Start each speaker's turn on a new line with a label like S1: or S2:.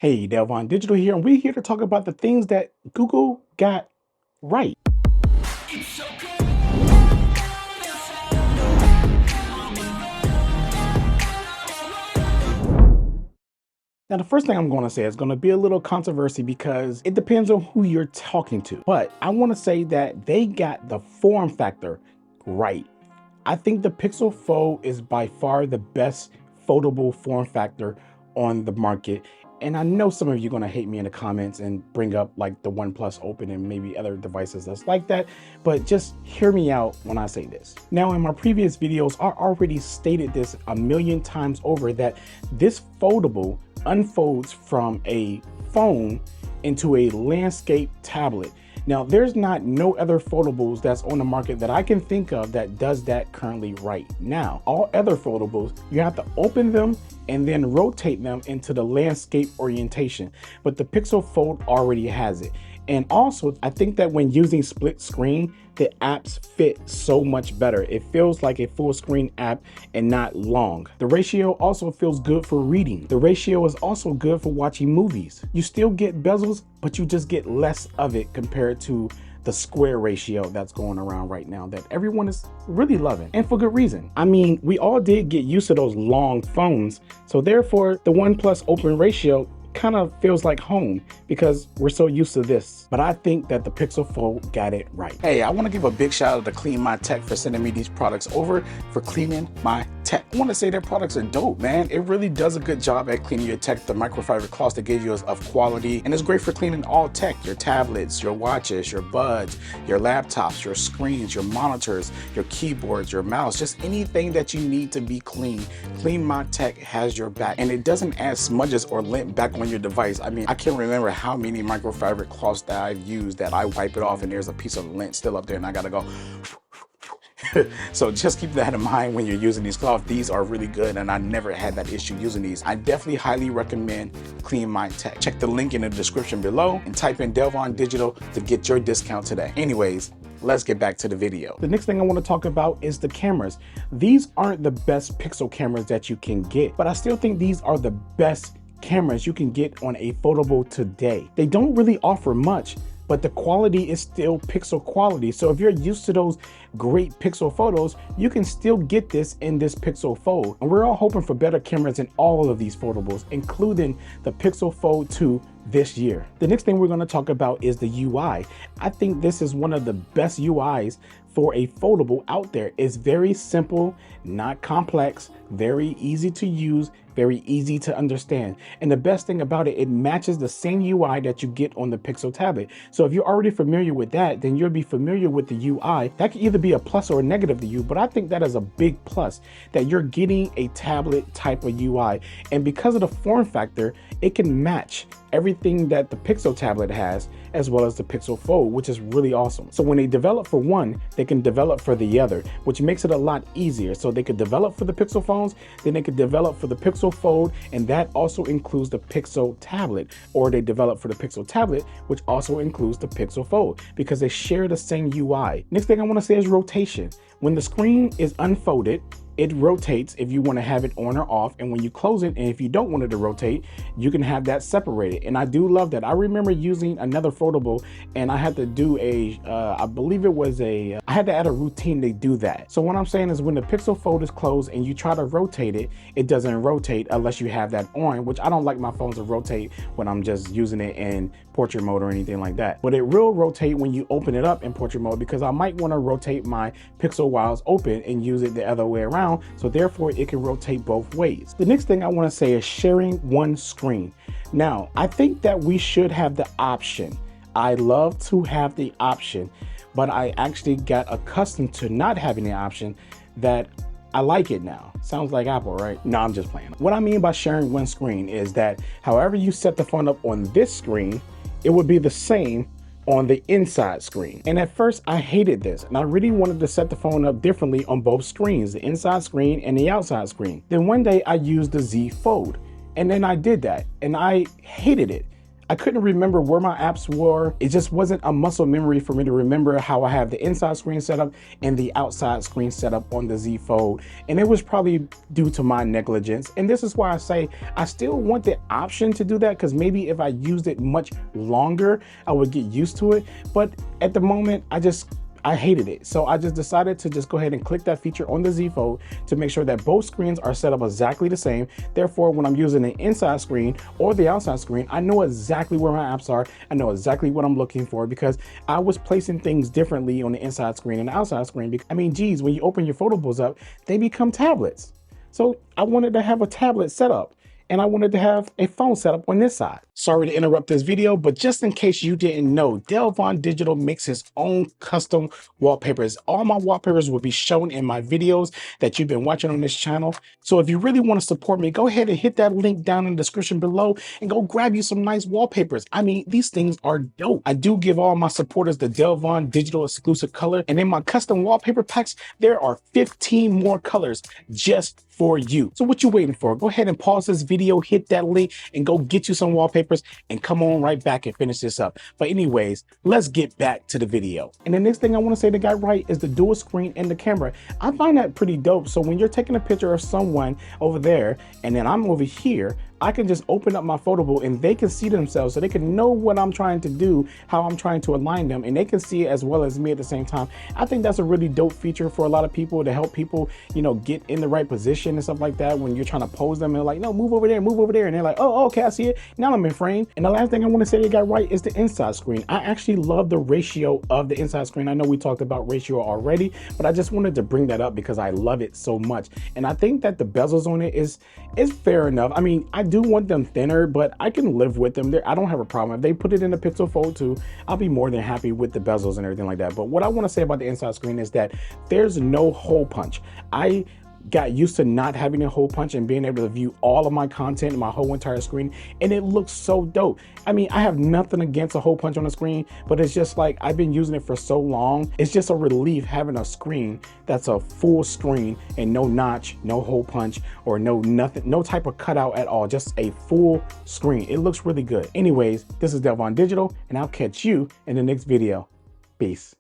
S1: Hey, Delvon Digital here, and we're here to talk about the things that Google got right. Now, the first thing I'm going to say is going to be a little controversy because it depends on who you're talking to. But I want to say that they got the form factor right. I think the Pixel Fold is by far the best foldable form factor on the market. And I know some of you are going to hate me in the comments and bring up like the OnePlus Open and maybe other devices that's like that, but just hear me out when I say this. Now, in my previous videos, I already stated this a million times over that this foldable unfolds from a phone into a landscape tablet. Now, there's no other foldables that's on the market that I can think of that does that currently right now. All other foldables, you have to open them and then rotate them into the landscape orientation. But the Pixel Fold already has it. And also, I think that when using split screen, the apps fit so much better. It feels like a full screen app and not long. The ratio also feels good for reading. The ratio is also good for watching movies. You still get bezels, but you just get less of it compared to the square ratio that's going around right now that everyone is really loving, and for good reason. I mean, we all did get used to those long phones, so therefore the OnePlus open ratio kind of feels like home because we're so used to this. But I think that the Pixel Fold got it right. Hey, I want to give a big shout out to CleanMyTech for sending me these products over for cleaning my tech. I want to say their products are dope, man. It really does a good job at cleaning your tech. The microfiber cloth they gave you is of quality, and it's great for cleaning all tech, your tablets, your watches, your buds, your laptops, your screens, your monitors, your keyboards, your mouse, just anything that you need to be clean. CleanMyTech has your back, and it doesn't add smudges or lint back on your device. I mean, I can't remember how many microfiber cloths that I've used that I wipe it off and there's a piece of lint still up there and I gotta go. So just keep that in mind when you're using these cloths. These are really good and I never had that issue using these. I definitely highly recommend CleanMyTech. Check the link in the description below and type in Delvon Digital to get your discount today. Anyways, let's get back to the video. The next thing I want to talk about is the cameras. These aren't the best Pixel cameras that you can get, but I still think these are the best cameras you can get on a foldable today. They don't really offer much, but the quality is still Pixel quality. So if you're used to those great Pixel photos, you can still get this in this Pixel Fold. And we're all hoping for better cameras in all of these foldables, including the Pixel Fold 2 this year. The next thing we're going to talk about is the UI. I think this is one of the best UIs for a foldable out there. It's very simple, not complex, very easy to use, very easy to understand. And the best thing about it, it matches the same UI that you get on the Pixel tablet. So if you're already familiar with that, then you'll be familiar with the UI. That could either be a plus or a negative to you, but I think that is a big plus that you're getting a tablet type of UI. And because of the form factor, it can match everything that the Pixel tablet has as well as the Pixel Fold, which is really awesome. So when they develop for one, they can develop for the other, which makes it a lot easier. So they could develop for the Pixel phones, then they could develop for the Pixel Fold, and that also includes the Pixel tablet, or they develop for the Pixel tablet, which also includes the Pixel Fold, because they share the same UI. Next thing I want to say is rotation. When the screen is unfolded, it rotates if you want to have it on or off, and when you close it, and if you don't want it to rotate, you can have that separated. And I do love that. I remember using another foldable and I had to do I believe it was I had to add a routine to do that. So what I'm saying is when the Pixel Fold is closed and you try to rotate it, it doesn't rotate unless you have that on, which I don't like my phones to rotate when I'm just using it in portrait mode or anything like that. But it will rotate when you open it up in portrait mode, because I might want to rotate my Pixel while it's open and use it the other way around. So therefore it can rotate both ways. The next thing I want to say is sharing one screen. Now, I think that we should have the option. I love to have the option, but I actually got accustomed to not having the option that I like it now. Sounds like Apple, right? No, I'm just playing. What I mean by sharing one screen is that however you set the phone up on this screen, it would be the same on the inside screen. And at first I hated this, and I really wanted to set the phone up differently on both screens, the inside screen and the outside screen. Then one day I used the Z Fold, and then I did that and I hated it. I couldn't remember where my apps were. It just wasn't a muscle memory for me to remember how I have the inside screen set up and the outside screen set up on the Z Fold. And it was probably due to my negligence. And this is why I say I still want the option to do that, because maybe if I used it much longer, I would get used to it. But at the moment, I hated it. So I just decided to just go ahead and click that feature on the Z Fold to make sure that both screens are set up exactly the same. Therefore, when I'm using the inside screen or the outside screen, I know exactly where my apps are. I know exactly what I'm looking for, because I was placing things differently on the inside screen and the outside screen. I mean, geez, when you open your photobles up, they become tablets. So I wanted to have a tablet set up, and I wanted to have a phone setup on this side. Sorry to interrupt this video, but just in case you didn't know, Delvon Digital makes his own custom wallpapers. All my wallpapers will be shown in my videos that you've been watching on this channel. So if you really want to support me, go ahead and hit that link down in the description below and go grab you some nice wallpapers. I mean, these things are dope. I do give all my supporters the Delvon Digital exclusive color, and in my custom wallpaper packs, there are 15 more colors just for you. So what you waiting for? Go ahead and pause this video, hit that link, and go get you some wallpapers, and come on right back and finish this up. But anyways, let's get back to the video. And the next thing I want to say they got right is the dual screen and the camera. I find that pretty dope. So when you're taking a picture of someone over there, and then I'm over here, I can just open up my photable and they can see themselves, so they can know what I'm trying to do, how I'm trying to align them, and they can see it as well as me at the same time. I think that's a really dope feature for a lot of people, to help people, you know, get in the right position and stuff like that when you're trying to pose them and like, no, move over there, and they're like, oh, okay, I see it. Now I'm in frame. And the last thing I want to say they got right is the inside screen. I actually love the ratio of the inside screen. I know we talked about ratio already, but I just wanted to bring that up because I love it so much. And I think that the bezels on it is fair enough. I mean, I do want them thinner, but I can live with them. I don't have a problem. If they put it in the Pixel Fold 2, I'll be more than happy with the bezels and everything like that. But what I want to say about the inside screen is that there's no hole punch. I got used to not having a hole punch and being able to view all of my content in my whole entire screen, and it looks so dope. I mean, I have nothing against a hole punch on the screen, but it's just like I've been using it for so long. It's just a relief having a screen that's a full screen and no notch, no hole punch, or nothing, no type of cutout at all, just a full screen. It looks really good. Anyways, this is Delvon Digital, and I'll catch you in the next video. Peace.